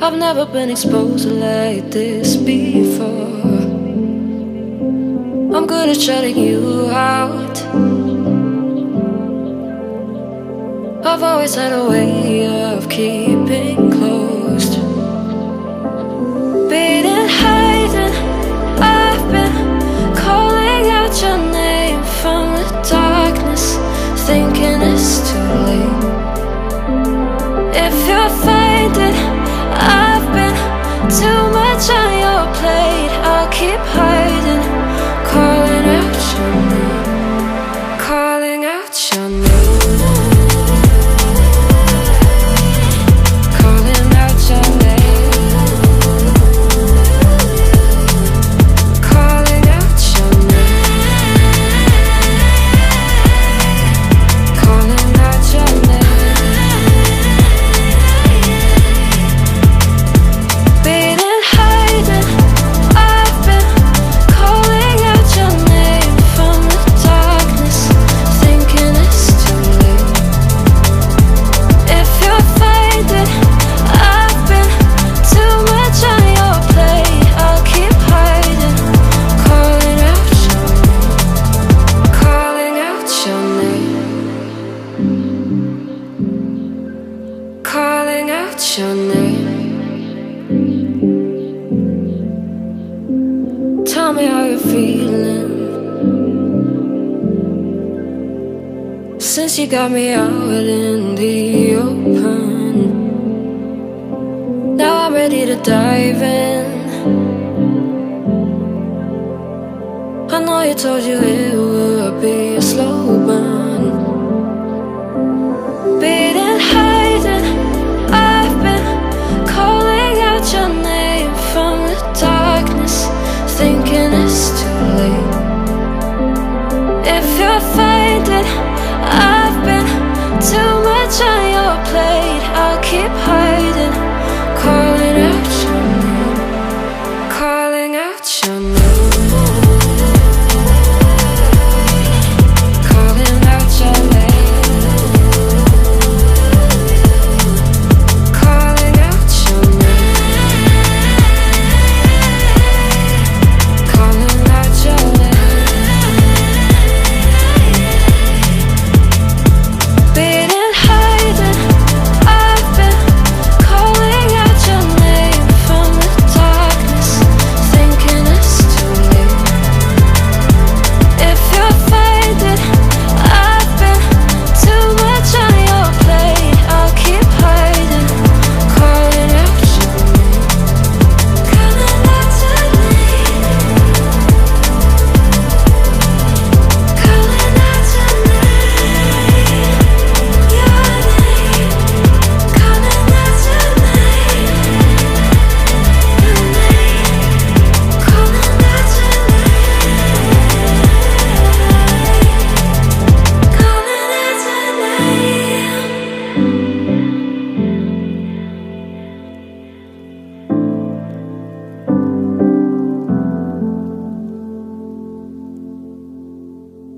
I've never been exposed like this before. I'm good at shutting you out. I've always had a way of keeping closed. Beating, hiding, I've been calling out your name from the darkness, thinking it's too late. If you're finding I've been too much on your plate, I'll keep hiding, calling out your name, calling out your name, calling out your name, calling out your name, calling out your name. Calling out your name. Tell me how you're feeling since you got me out in the open. Now I'm ready to dive in. I know you told you it would be